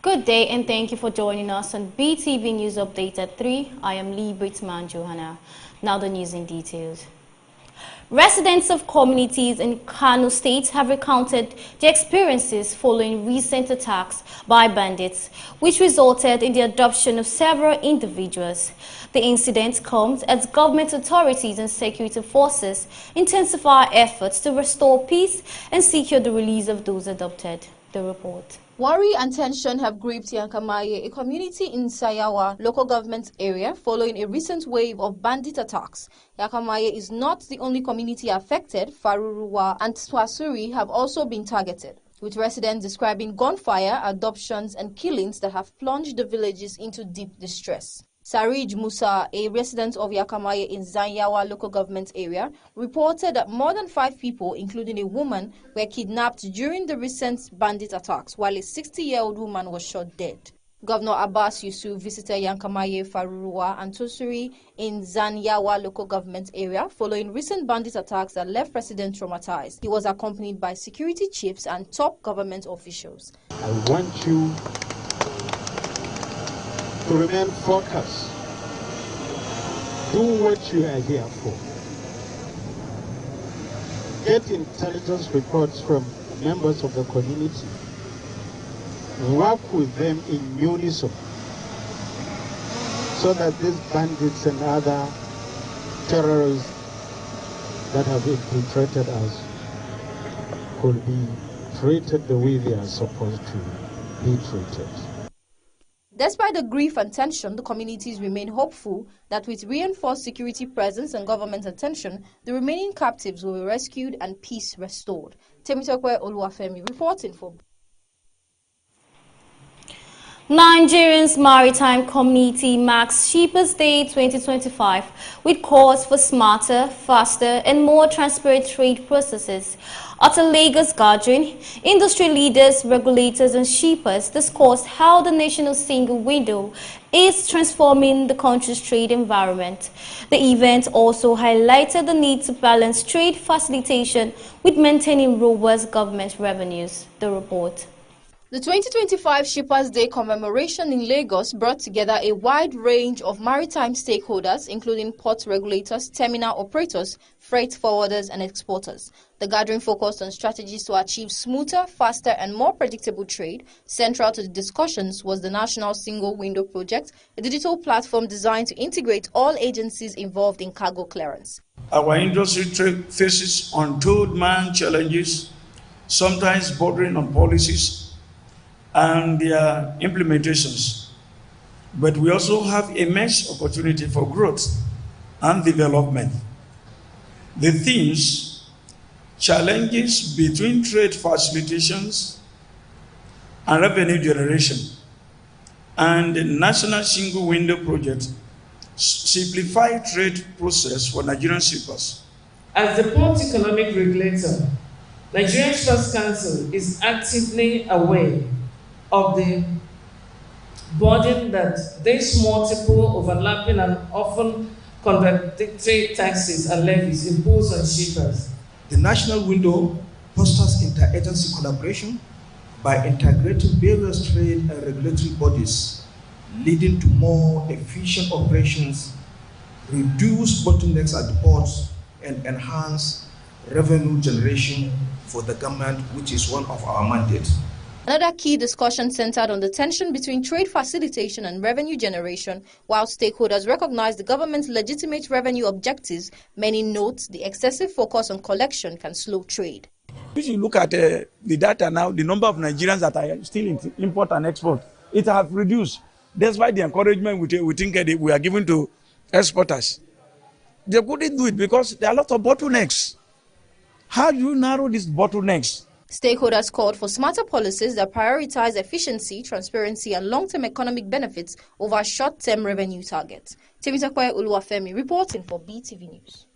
Good day and thank you for joining us on BTV News Update at 3. I am Lee Brittman Johanna. Now the news in details. Residents of communities in Kano State have recounted their experiences following recent attacks by bandits, which resulted in the adoption of several individuals. The incident comes as government authorities and security forces intensify efforts to restore peace and secure the release of those adopted. The report. Worry and tension have gripped Yankamaye, a community in Sayawa local government area, following a recent wave of bandit attacks. Yankamaye is not the only community affected. Faruruwa and Swasuri have also been targeted, with residents describing gunfire, adoptions and killings that have plunged the villages into deep distress. Sarij Musa, a resident of Yakamaye in Zanyawa local government area, reported that more than 5 people, including a woman, were kidnapped during the recent bandit attacks, while a 60-year-old woman was shot dead. Governor Abbas Yusuf visited Yankamaye, Faruruwa and Tosuri in Zanyawa local government area following recent bandit attacks that left residents traumatized. He was accompanied by security chiefs and top government officials. I want you to remain focused. Do what you are here for. Get intelligence reports from members of the community. Work with them in unison so that these bandits and other terrorists that have infiltrated us could be treated the way they are supposed to be treated. Despite the grief and tension, the communities remain hopeful that with reinforced security presence and government attention, the remaining captives will be rescued and peace restored. Temitokwe Oluwafemi reporting for Nigerians Maritime Community marks Shippers Day 2025 with calls for smarter, faster and more transparent trade processes. At a Lagos gathering, industry leaders, regulators and shippers discussed how the national single window is transforming the country's trade environment. The event also highlighted the need to balance trade facilitation with maintaining robust government revenues. The report. The 2025 Shippers Day commemoration in Lagos brought together a wide range of maritime stakeholders, including port regulators, terminal operators, freight forwarders, and exporters. The gathering focused on strategies to achieve smoother, faster, and more predictable trade. Central to the discussions was the National Single Window Project, a digital platform designed to integrate all agencies involved in cargo clearance. Our industry faces untold challenges, sometimes bordering on policies and their implementations. But we also have immense opportunity for growth and development. The themes, challenges between trade facilitations and revenue generation, and the National Single Window Project simplify trade process for Nigerian shippers. As the port economic regulator, Nigerian Shippers Council is actively aware of the burden that these multiple overlapping and often contradictory taxes and levies impose on shippers. The national window fosters interagency collaboration by integrating various trade and regulatory bodies, leading to more efficient operations, reduce bottlenecks at the ports, and enhance revenue generation for the government, which is one of our mandates. Another key discussion centered on the tension between trade facilitation and revenue generation. While stakeholders recognize the government's legitimate revenue objectives, many note the excessive focus on collection can slow trade. If you look at the data now, the number of Nigerians that are still in import and export, it has reduced. That's why the encouragement we think we are giving to exporters. They couldn't do it because there are a lot of bottlenecks. How do you narrow these bottlenecks? Stakeholders called for smarter policies that prioritize efficiency, transparency, and long-term economic benefits over short-term revenue targets. Temitokwe Oluwafemi reporting for BTV News.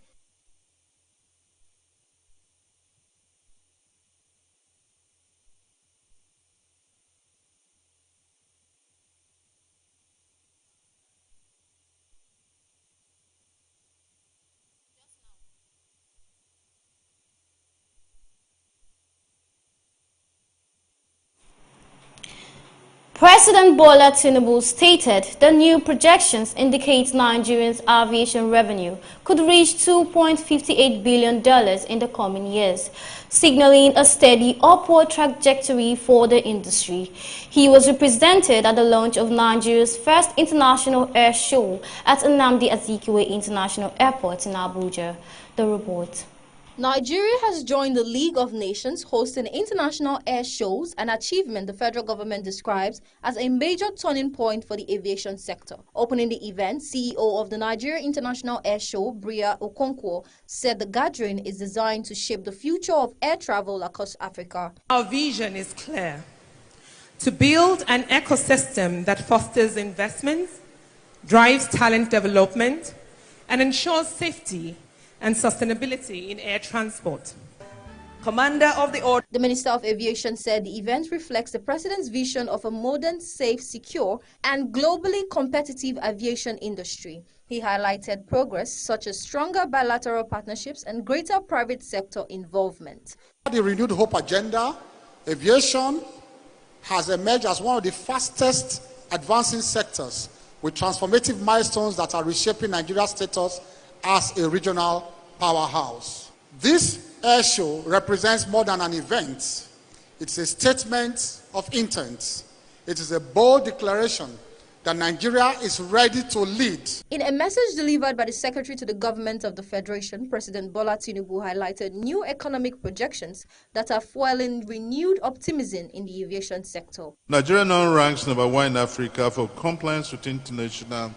President Bola Tinubu stated the new projections indicate Nigeria's aviation revenue could reach $2.58 billion in the coming years, signaling a steady upward trajectory for the industry. He was represented at the launch of Nigeria's first international air show at Nnamdi Azikiwe International Airport in Abuja. The report. Nigeria has joined the League of Nations hosting international air shows, an achievement the federal government describes as a major turning point for the aviation sector. Opening the event, CEO of the Nigeria International Air Show, Bria Okonkwo, said the gathering is designed to shape the future of air travel across Africa. Our vision is clear: to build an ecosystem that fosters investments, drives talent development, and ensures safety and sustainability in air transport. Commander of the Order. The Minister of Aviation said the event reflects the President's vision of a modern, safe, secure, and globally competitive aviation industry. He highlighted progress such as stronger bilateral partnerships and greater private sector involvement. The renewed hope agenda, aviation has emerged as one of the fastest advancing sectors, with transformative milestones that are reshaping Nigeria's status as a regional powerhouse. This air show represents more than an event. It's a statement of intent. It is a bold declaration that Nigeria is ready to lead. In a message delivered by the Secretary to the Government of the Federation, President Bola Tinubu highlighted new economic projections that are fueling renewed optimism in the aviation sector. Nigeria now ranks #1 in Africa for compliance with international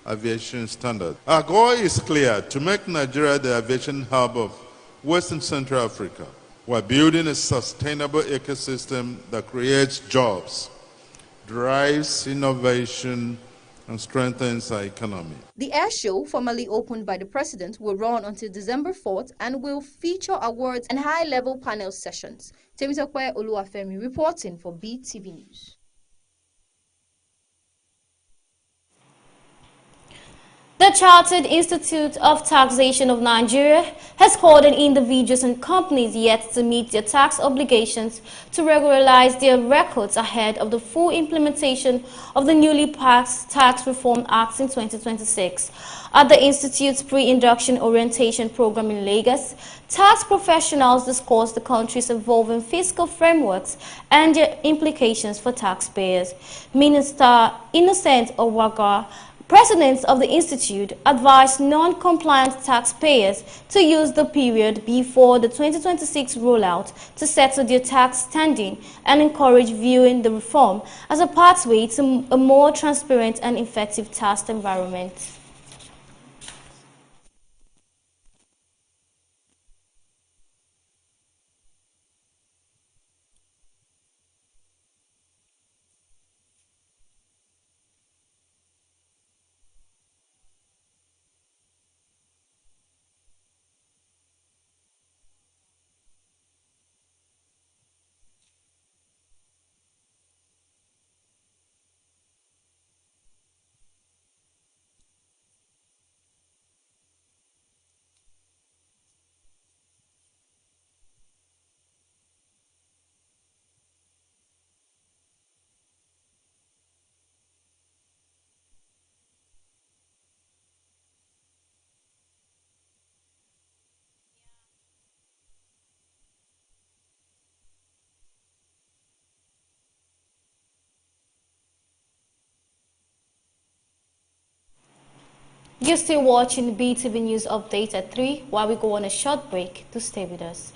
aviation standards. Our goal is clear: to make Nigeria the aviation hub of West and Central Africa. We're building a sustainable ecosystem that creates jobs, drives innovation, and strengthens our economy. The air show, formally opened by the President, will run until December 4th and will feature awards and high-level panel sessions. Temitope Oluwafemi reporting for Beetv News. The Chartered Institute of Taxation of Nigeria has called on individuals and companies yet to meet their tax obligations to regularize their records ahead of the full implementation of the newly passed Tax Reform Act in 2026. At the Institute's pre-induction orientation program in Lagos, tax professionals discussed the country's evolving fiscal frameworks and their implications for taxpayers. Minister Innocent Owaga, President of the Institute, advised non-compliant taxpayers to use the period before the 2026 rollout to settle their tax standing and encourage viewing the reform as a pathway to a more transparent and effective tax environment. You're still watching the Beetv News Update at 3 while we go on a short break. To stay with us.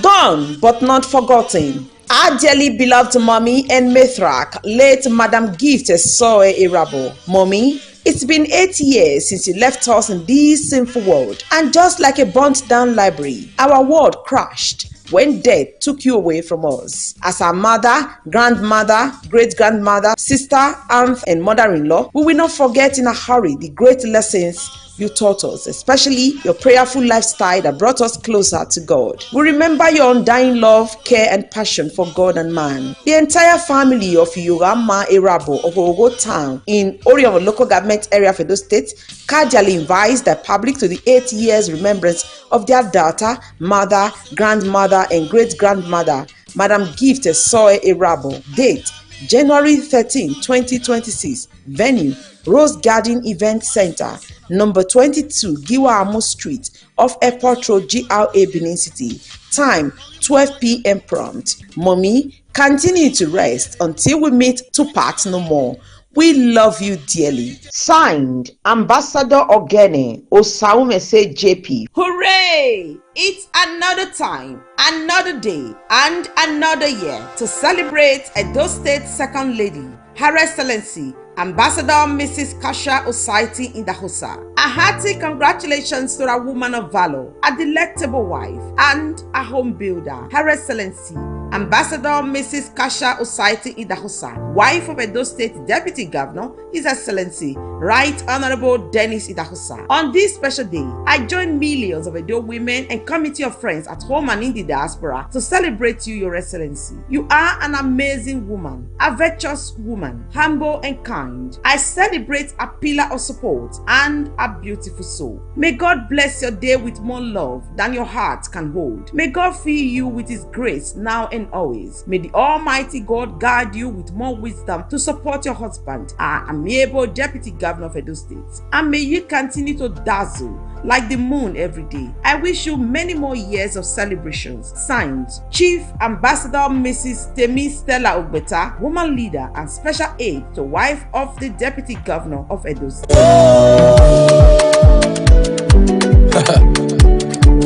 Gone but not forgotten. Our dearly beloved mommy and matriarch, late Madam Gift Soe Irabo. Mommy, it's been 8 years since you left us in this sinful world, and just like a burnt down library, our world crashed when death took you away from us. As our mother, grandmother, great-grandmother, sister, aunt, and mother-in-law, we will not forget in a hurry the great lessons you taught us, especially your prayerful lifestyle that brought us closer to God. We remember your undying love, care, and passion for God and man. The entire family of Yorama Erabo of Ogo Town in Orion local government area of Edo State cordially invites the public to the 8 years remembrance of their daughter, mother, grandmother, and great-grandmother, Madam Gift Soe Erabo. Date January 13, 2026. Venue Rose Garden Event Center, number 22, Giwa Amo Street, off Airport Road, GRA, Benin City. Time 12 p.m. prompt. Mommy, continue to rest until we meet to part no more. We love you dearly. Signed, Ambassador Ogene Osaumese JP. Hooray! It's another time, another day, and another year to celebrate Edo State Second Lady, Her Excellency, Ambassador Mrs. Kasha Osaiti Indahosa. A hearty congratulations to a woman of valor, a delectable wife, and a home builder, Her Excellency, Ambassador Mrs. Kasha Osaiti Idahosa, wife of Edo State Deputy Governor, His Excellency, Right Honorable Dennis Idahosa. On this special day, I join millions of Edo women and committee of friends at home and in the diaspora to celebrate you, Your Excellency. You are an amazing woman, a virtuous woman, humble and kind. I celebrate a pillar of support and a beautiful soul. May God bless your day with more love than your heart can hold. May God fill you with His grace now and always. May the Almighty God guide you with more wisdom to support your husband, our amiable Deputy Governor of Edo State. And may you continue to dazzle like the moon every day. I wish you many more years of celebrations. Signed, Chief Ambassador Mrs. Temi Stella Ogbeta, woman leader and special aide to wife of the Deputy Governor of Edo State.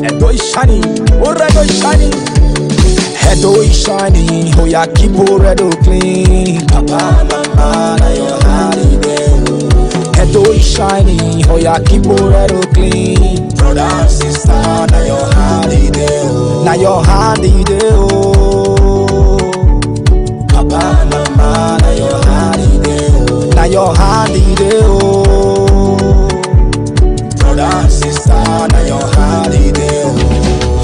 Edo is shining, Oredo is shining. Edo is shining, oh yeah, keep Oredo clean. Papa, mama, na your holiday. Edo is shining, oh yeah, keep Oredo clean. Brother and sister, na your holiday. Na your holiday, oh. Papa, mama, na your holiday. Na your holiday, oh. Brother and sister, na your holiday, oh.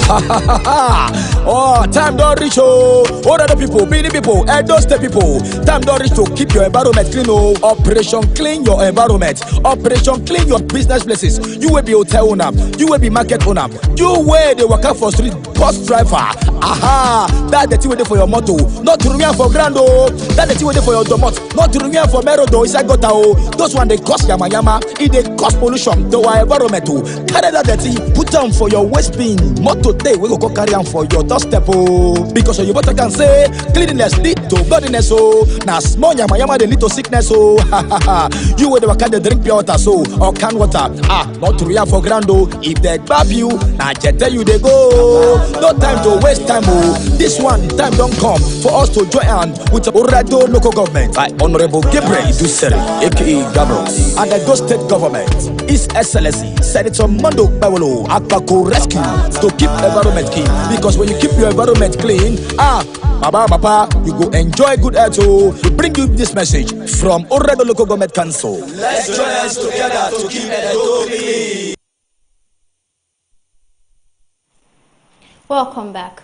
Ha ha ha ha. Oh, time don't reach, oh. All other people, be the people, Edo State people. Time don't reach to keep your environment clean, oh. Operation Clean Your Environment. Operation Clean Your Business Places. You will be hotel owner, you will be market owner, you will the worker for street bus driver. Aha, that the thing waiting for your motto, not to remain for grand, oh. That the thing waiting for your domot, not to remain for merodo, inside gota, oh. Those one they cause yama yama, it they cause pollution to our environment, oh. Carry that dirty, put down for your waste bin. Motto day, we go carry on for your step, oh. Because your butter can say cleanliness lead to godliness, oh. Now small yama yama they lead to sickness, oh. You will never can drink pure water, so or can water. Ah, not to react for grand, oh. If they grab you, now just tell you they go. No time to waste time, oh. This one time don't come for us to join hand with the Oredo local government. By Honorable Gabriel Idusere, aka Gabros, and the Edo State government. His Excellency Senator Mondo Bawolo Akbako rescue to keep environment clean. Because when you keep your environment clean, Papa, you go enjoy good air too. We bring you this message from Oredo Local Government Council. Let's join us together to keep Edo clean. Welcome back.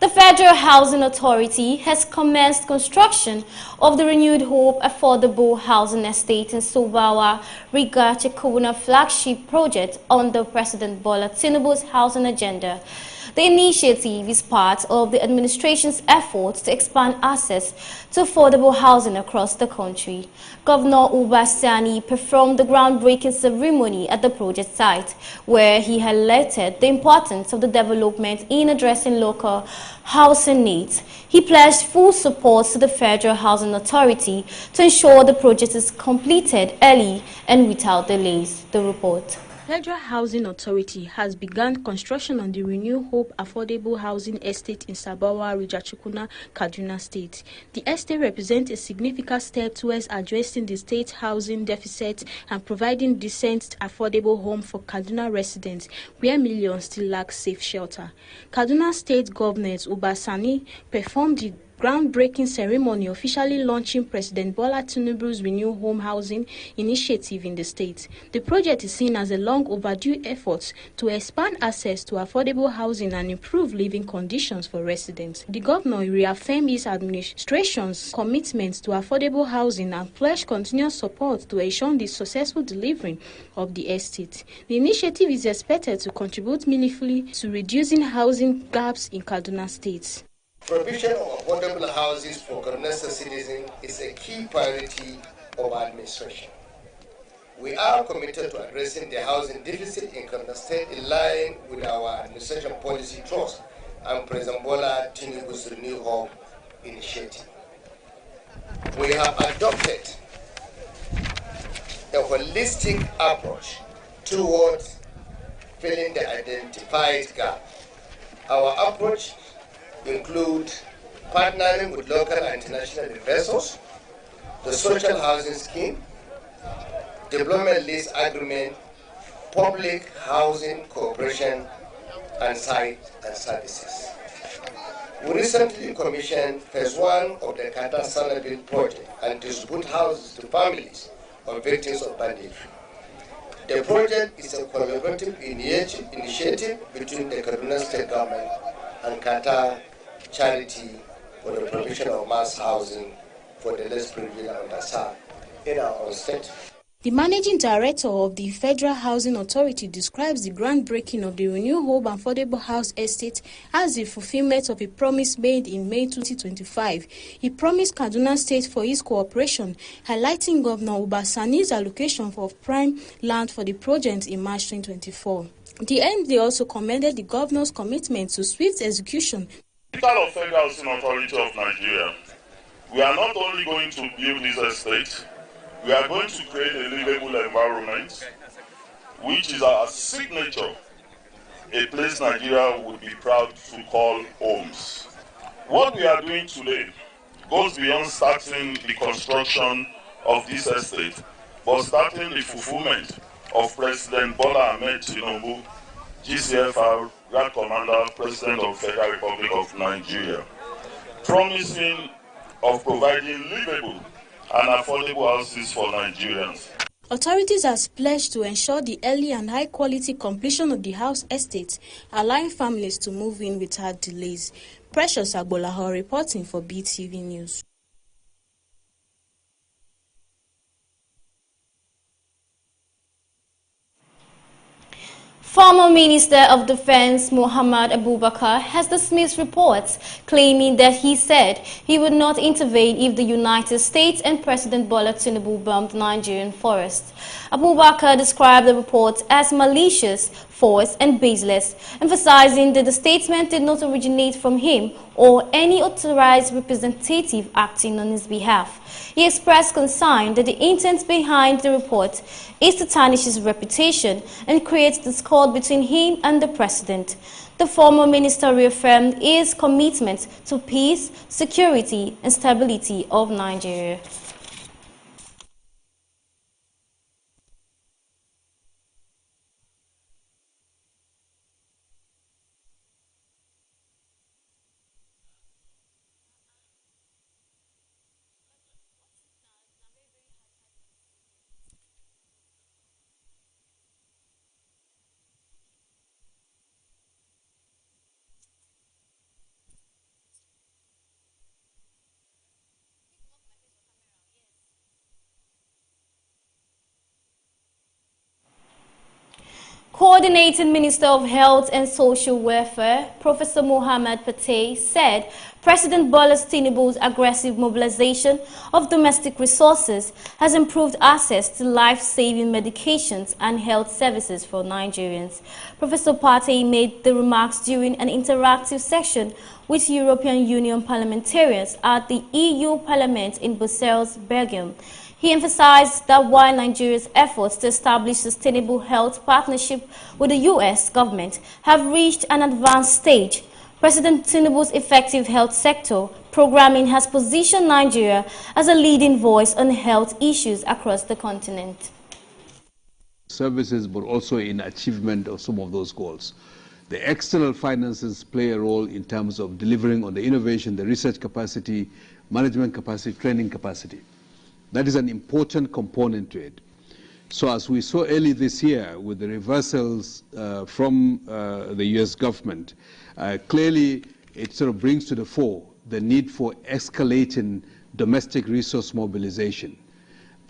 The Federal Housing Authority has commenced construction of the Renewed Hope Affordable Housing Estate in Sobawa, Riga-Chikuna flagship project under President Bola Tinubu's housing agenda. The initiative is part of the administration's efforts to expand access to affordable housing across the country. Governor Uba Sani performed the groundbreaking ceremony at the project site, where he highlighted the importance of the development in addressing local housing needs. He pledged full support to the Federal Housing Authority to ensure the project is completed early and without delays. The report. Federal Housing Authority has begun construction on the Renew Hope Affordable Housing Estate in Sabawa, Rijachukuna, Kaduna State. The estate represents a significant step towards addressing the state housing deficit and providing decent, affordable home for Kaduna residents, where millions still lack safe shelter. Kaduna State Governor Uba Sani performed the groundbreaking ceremony officially launching President Bola Tinubu's Renew Home Housing initiative in the state. The project is seen as a long overdue effort to expand access to affordable housing and improve living conditions for residents. The governor reaffirmed his administration's commitment to affordable housing and pledged continuous support to ensure the successful delivery of the estate. The initiative is expected to contribute meaningfully to reducing housing gaps in Kaduna State. Provision of affordable houses for Kaduna citizens is a key priority of our administration. We are committed to addressing the housing deficit in Kaduna State in line with our administration policy trust and President Bola Tinubu's Renew Home initiative. We have adopted a holistic approach towards filling the identified gap. Our approach includes partnering with local and international investors, the social housing scheme, development lease agreement, public housing cooperation, and site and services. We recently commissioned phase 1 of the Qatar Salabil project and distribute houses to families of victims of banditry. The project is a collaborative initiative between the Kaduna State Government and Qatar Charity for the provision of mass housing for the less privileged and underserved in our own state. The managing director of the Federal Housing Authority describes the groundbreaking of the Renew Home Affordable House Estate as the fulfillment of a promise made in May 2025. He promised Kaduna State for his cooperation, highlighting Governor Uba Sani's allocation of prime land for the project in March 2024. The MD also commended the governor's commitment to swift execution. Of Federal Housing Authority of Nigeria, we are not only going to build this estate, we are going to create a livable environment, which is our signature, a place Nigeria would be proud to call homes. What we are doing today goes beyond starting the construction of this estate, but starting the fulfillment of President Bola Ahmed Tinubu, GCFR, Grand Commander, President of the Federal Republic of Nigeria, promising of providing livable and affordable houses for Nigerians. Authorities have pledged to ensure the early and high-quality completion of the house estate, allowing families to move in without delays. Precious Agbolaho reporting for Beetv News. Former Minister of Defense Muhammad Abubakar has dismissed reports claiming that he said he would not intervene if the United States and President Bola Tinubu bombed Nigerian forests. Abubakar described the reports as malicious, false and baseless, emphasizing that the statement did not originate from him or any authorized representative acting on his behalf. He expressed concern that the intent behind the report is to tarnish his reputation and create discord between him and the president. The former minister reaffirmed his commitment to peace, security and stability of Nigeria. Coordinating Minister of Health and Social Welfare, Professor Mohamed Patey, said President Bola Tinubu's aggressive mobilization of domestic resources has improved access to life-saving medications and health services for Nigerians. Professor Patey made the remarks during an interactive session with European Union parliamentarians at the EU Parliament in Brussels, Belgium. He emphasized that while Nigeria's efforts to establish sustainable health partnership with the U.S. government have reached an advanced stage, President Tinubu's effective health sector programming has positioned Nigeria as a leading voice on health issues across the continent. Services, but also in achievement of some of those goals. The external finances play a role in terms of delivering on the innovation, the research capacity, management capacity, training capacity. That is an important component to it. So as we saw early this year with the reversals from the US government, clearly it sort of brings to the fore the need for escalating domestic resource mobilization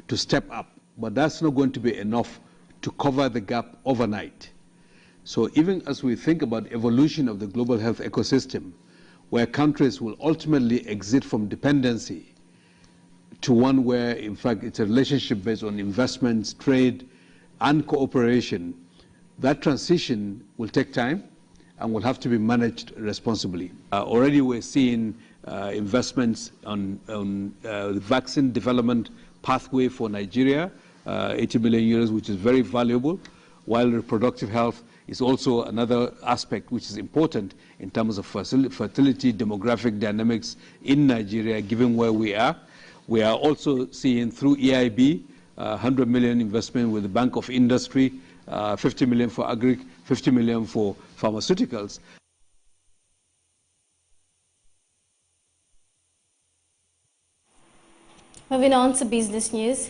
to step up. But that's not going to be enough to cover the gap overnight. So even as we think about evolution of the global health ecosystem, where countries will ultimately exit from dependency to one where, in fact, it's a relationship based on investments, trade, and cooperation, that transition will take time and will have to be managed responsibly. Already we're seeing investments on the vaccine development pathway for Nigeria, 80 billion euros, which is very valuable, while reproductive health is also another aspect which is important in terms of fertility, demographic dynamics in Nigeria, given where we are. We are also seeing through EIB, 100 million investment with the Bank of Industry, 50 million for agri, 50 million for pharmaceuticals. Moving on to business news.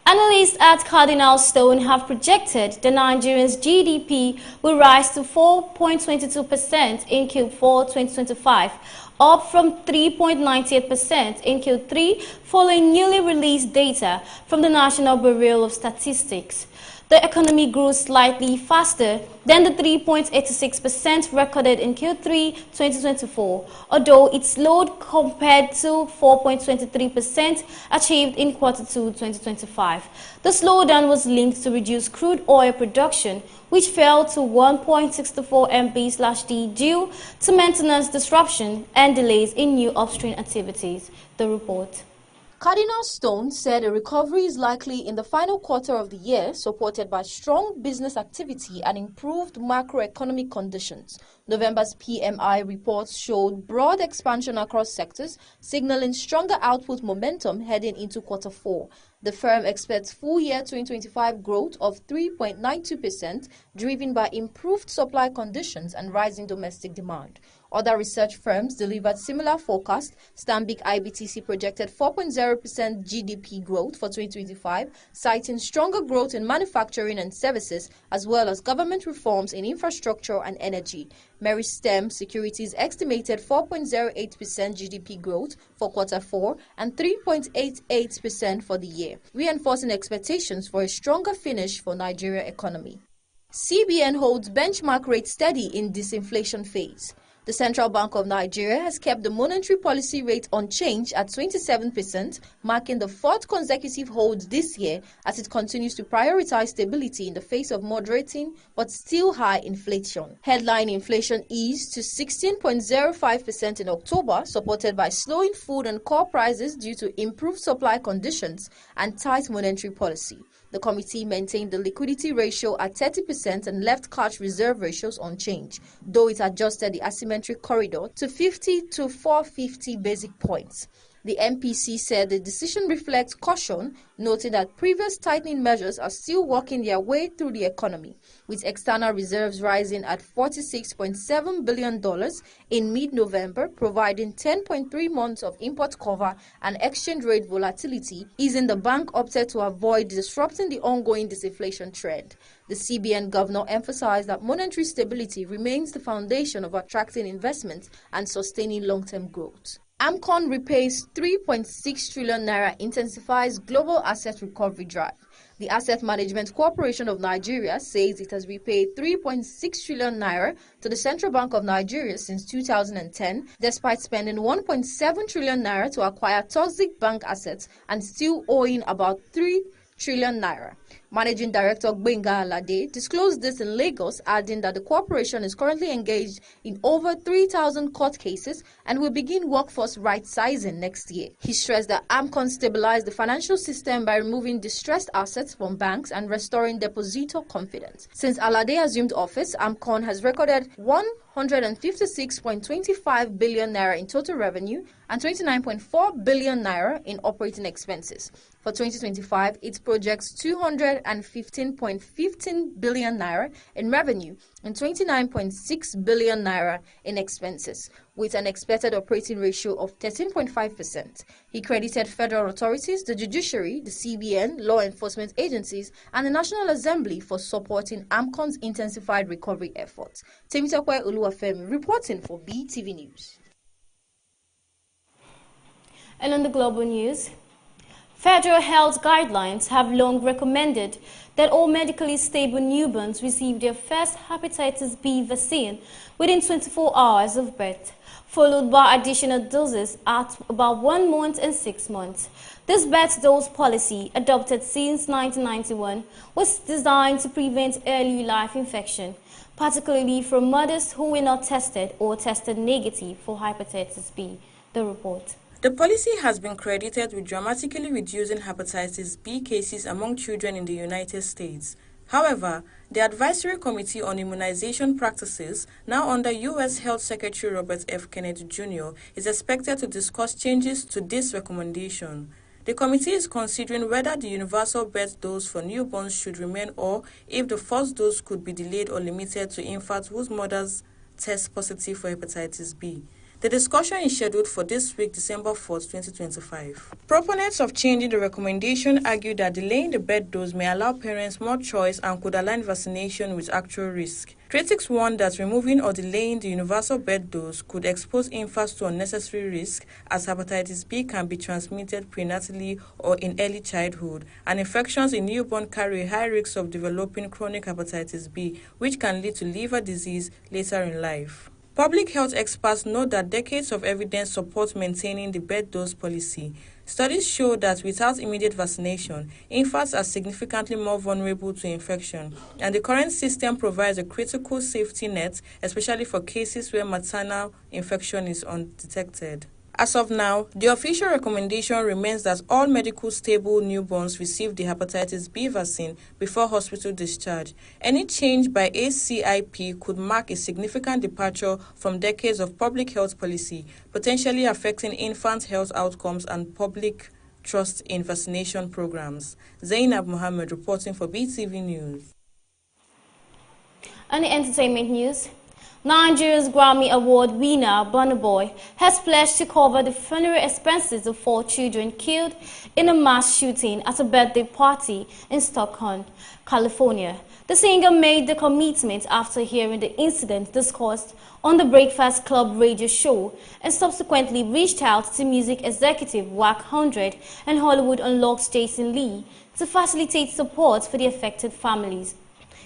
Analysts at Cardinal Stone have projected the Nigerian's GDP will rise to 4.22% in Q4 2025, up from 3.98% in Q3, following newly released data from the National Bureau of Statistics. The economy grew slightly faster than the 3.86% recorded in Q3 2024, although it slowed compared to 4.23% achieved in Q2 2025. The slowdown was linked to reduced crude oil production, which fell to 1.64 MB/d due to maintenance disruption and delays in new upstream activities. The report. Cardinal Stone said a recovery is likely in the final quarter of the year, supported by strong business activity and improved macroeconomic conditions. November's PMI reports showed broad expansion across sectors, signaling stronger output momentum heading into Q4. The firm expects full year 2025 growth of 3.92%, driven by improved supply conditions and rising domestic demand. Other research firms delivered similar forecasts. Stanbic IBTC projected 4.0% GDP growth for 2025, citing stronger growth in manufacturing and services, as well as government reforms in infrastructure and energy. Meristem Securities estimated 4.08% GDP growth for Q4 and 3.88% for the year, reinforcing expectations for a stronger finish for Nigeria economy. CBN holds benchmark rate steady in disinflation phase. The Central Bank of Nigeria has kept the monetary policy rate unchanged at 27%, marking the fourth consecutive hold this year as it continues to prioritize stability in the face of moderating but still high inflation. Headline inflation eased to 16.05% in October, supported by slowing food and core prices due to improved supply conditions and tight monetary policy. The committee maintained the liquidity ratio at 30% and left cash reserve ratios unchanged, though it adjusted the asymmetric corridor to 50 to 450 basic points. The MPC said the decision reflects caution, noting that previous tightening measures are still working their way through the economy, with external reserves rising at $46.7 billion in mid-November, providing 10.3 months of import cover and exchange rate volatility, easing the bank opted to avoid disrupting the ongoing disinflation trend. The CBN governor emphasized that monetary stability remains the foundation of attracting investment and sustaining long-term growth. AMCON repays 3.6 trillion naira, intensifies global asset recovery drive. The Asset Management Corporation of Nigeria says it has repaid 3.6 trillion naira to the Central Bank of Nigeria since 2010, despite spending 1.7 trillion naira to acquire toxic bank assets and still owing about 3 trillion naira. Managing Director Gbenga Alade disclosed this in Lagos, adding that the corporation is currently engaged in over 3,000 court cases and will begin workforce right-sizing next year. He stressed that AMCON stabilized the financial system by removing distressed assets from banks and restoring depositor confidence. Since Alade assumed office, AMCON has recorded 156.25 billion naira in total revenue and 29.4 billion naira in operating expenses. For 2025, it projects 200 115.15 billion naira in revenue and 29.6 billion naira in expenses, with an expected operating ratio of 13.5%. He credited federal authorities, the judiciary, the CBN, law enforcement agencies, and the National Assembly for supporting AMCON's intensified recovery efforts. Temitakwe Oluwafemi reporting for BTV News. And on the global news, federal health guidelines have long recommended that all medically stable newborns receive their first hepatitis B vaccine within 24 hours of birth, followed by additional doses at about 1 month and 6 months. This birth dose policy, adopted since 1991, was designed to prevent early life infection, particularly from mothers who were not tested or tested negative for hepatitis B. The report. The policy has been credited with dramatically reducing hepatitis B cases among children in the United States. However, the Advisory Committee on Immunization Practices, now under U.S. Health Secretary Robert F. Kennedy Jr., is expected to discuss changes to this recommendation. The committee is considering whether the universal birth dose for newborns should remain or if the first dose could be delayed or limited to infants whose mothers test positive for hepatitis B. The discussion is scheduled for this week, December 4, 2025. Proponents of changing the recommendation argue that delaying the birth dose may allow parents more choice and could align vaccination with actual risk. Critics warn that removing or delaying the universal birth dose could expose infants to unnecessary risk, as hepatitis B can be transmitted prenatally or in early childhood, and infections in newborn carry a high risk of developing chronic hepatitis B, which can lead to liver disease later in life. Public health experts note that decades of evidence support maintaining the birth dose policy. Studies show that without immediate vaccination, infants are significantly more vulnerable to infection, and the current system provides a critical safety net, especially for cases where maternal infection is undetected. As of now, the official recommendation remains that all medical stable newborns receive the hepatitis B vaccine before hospital discharge. Any change by ACIP could mark a significant departure from decades of public health policy, potentially affecting infant health outcomes and public trust in vaccination programs. Zainab Mohammed reporting for BTV News. And the entertainment news. Nigeria's Grammy Award winner, Burna Boy, has pledged to cover the funeral expenses of 4 children killed in a mass shooting at a birthday party in Stockton, California. The singer made the commitment after hearing the incident discussed on the Breakfast Club radio show and subsequently reached out to music executive Wack 100 and Hollywood Unlocked's Jason Lee to facilitate support for the affected families.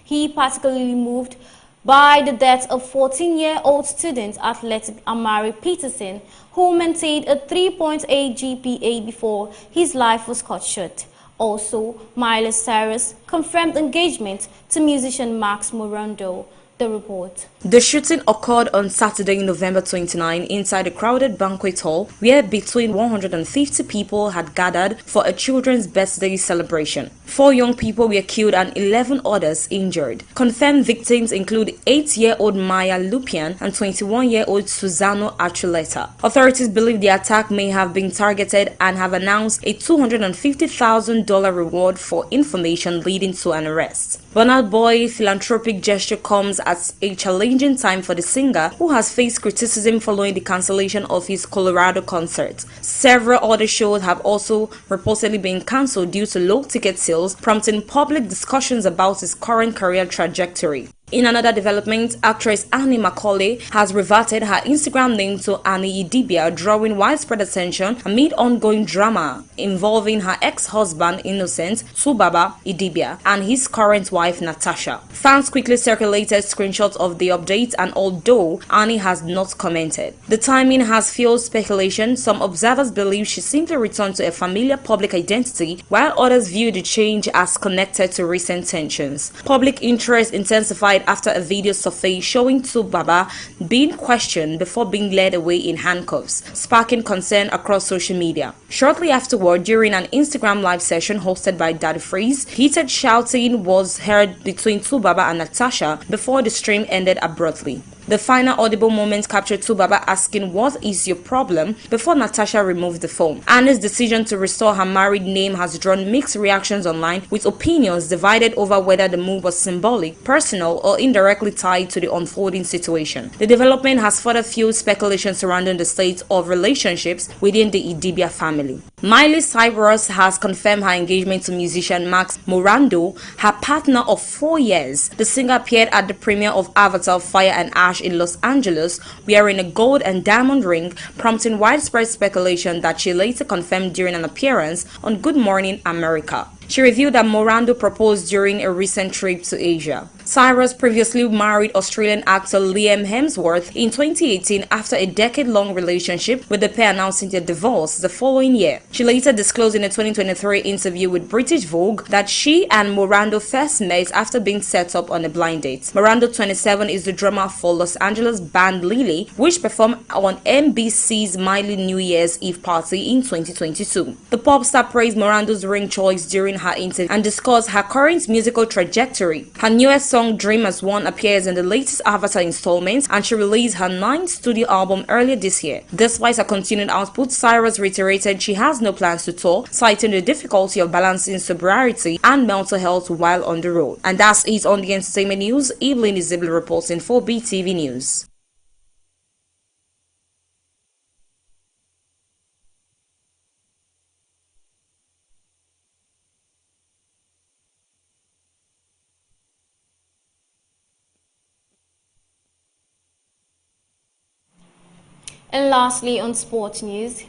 He particularly moved by the death of 14-year-old student athlete Amari Peterson, who maintained a 3.8 GPA before his life was cut short. Also, Miley Cyrus confirmed engagement to musician Max Morondo. The report. The shooting occurred on Saturday, November 29, inside a crowded banquet hall where between 150 people had gathered for a children's birthday celebration. 4 young people were killed and 11 others injured. Confirmed victims include 8-year-old Maya Lupian and 21-year-old Susano Archuleta. Authorities believe the attack may have been targeted and have announced a $250,000 reward for information leading to an arrest. Burna Boy's philanthropic gesture comes at a challenging time for the singer, who has faced criticism following the cancellation of his Colorado concert. Several other shows have also reportedly been cancelled due to low ticket sales, prompting public discussions about his current career trajectory. In another development, actress Annie Macaulay has reverted her Instagram name to Annie Idibia, drawing widespread attention amid ongoing drama involving her ex-husband Innocent Subaba Idibia and his current wife Natasha. Fans quickly circulated screenshots of the update, and although Annie has not commented, the timing has fueled speculation. Some observers believe she simply returned to a familiar public identity, while others view the change as connected to recent tensions. Public interest intensified after a video surfaced showing Subaba being questioned before being led away in handcuffs, sparking concern across social media. Shortly afterward, during an Instagram live session hosted by Daddy Freeze, heated shouting was heard between Subaba and Natasha before the stream ended abruptly. The final audible moment captured Tubaba asking, "What is your problem?" before Natasha removed the phone. Annie's decision to restore her married name has drawn mixed reactions online, with opinions divided over whether the move was symbolic, personal, or indirectly tied to the unfolding situation. The development has further fueled speculation surrounding the state of relationships within the Idibia family. Miley Cyrus has confirmed her engagement to musician Max Morando, her partner of 4 years. The singer appeared at the premiere of Avatar: Fire and Ash in Los Angeles wearing a gold and diamond ring, prompting widespread speculation that she later confirmed during an appearance on Good Morning America. She revealed that Morando proposed during a recent trip to Asia. Cyrus previously married Australian actor Liam Hemsworth in 2018 after a decade-long relationship, with the pair announcing their divorce the following year. She later disclosed in a 2023 interview with British Vogue that she and Morando first met after being set up on a blind date. Morando, 27, is the drummer for Los Angeles band Lily, which performed on NBC's Miley New Year's Eve party in 2022. The pop star praised Morando's ring choice during her interview and discussed her current musical trajectory. Her newest song, Dream As One, appears in the latest Avatar installment, and she released her 9th studio album earlier this year. Despite her continued output, Cyrus reiterated she has no plans to tour, citing the difficulty of balancing sobriety and mental health while on the road. And that's it on the entertainment news. Evelyn Isabel reporting for BTV News. And lastly, on sports news,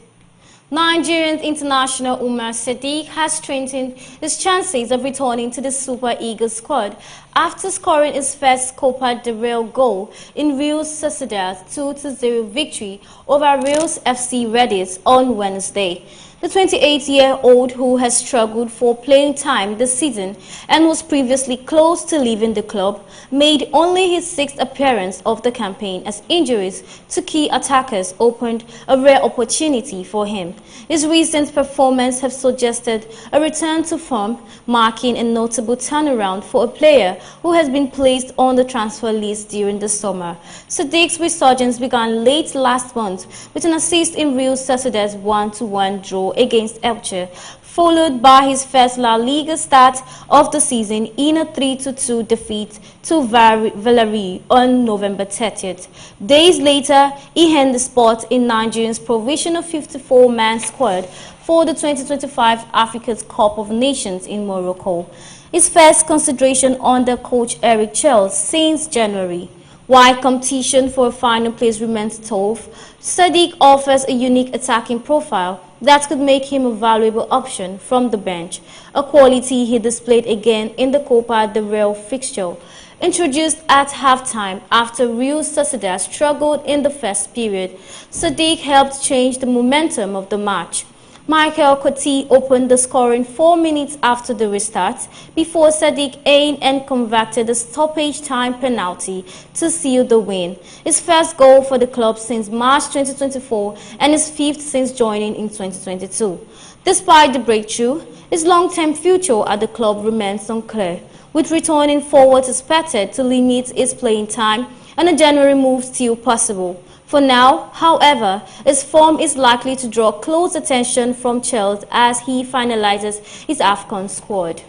Nigerian international Umar Sadiq has strengthened his chances of returning to the Super Eagles squad after scoring his first Copa del Rey goal in Real Sociedad's 2-0 victory over Real FC Reds on Wednesday. The 28-year-old, who has struggled for playing time this season and was previously close to leaving the club, made only his 6th appearance of the campaign as injuries to key attackers opened a rare opportunity for him. His recent performance has suggested a return to form, marking a notable turnaround for a player who has been placed on the transfer list during the summer. Sadiq's resurgence began late last month with an assist in Real Sociedad's 1-1 draw against Elche, followed by his first La Liga start of the season in a 3-2 defeat to Villarreal on November 30th. Days later, he earned the spot in Nigeria's provisional 54-man squad for the 2025 Africa's Cup of Nations in Morocco, his first consideration under coach Eric Charles since January. While competition for a final place remains tough, Sadiq offers a unique attacking profile that could make him a valuable option from the bench, a quality he displayed again in the Copa del Rey fixture. Introduced at halftime after Real Sociedad struggled in the first period, Sadiq helped change the momentum of the match. Michael Coty opened the scoring 4 minutes after the restart before Sadiq aimed and converted a stoppage time penalty to seal the win. His first goal for the club since March 2024 and his 5th since joining in 2022. Despite the breakthrough, his long-term future at the club remains unclear, with returning forwards expected to limit his playing time and a January move still possible. For now, however, his form is likely to draw close attention from Chelsea as he finalizes his AFCON squad.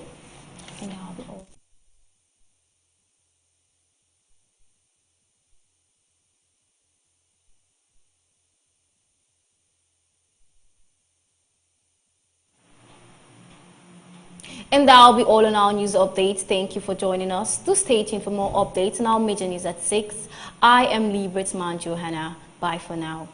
And that will be all on our news updates. Thank you for joining us. Do stay tuned for more updates on our major news at 6. I am Libret Johanna. Bye for now.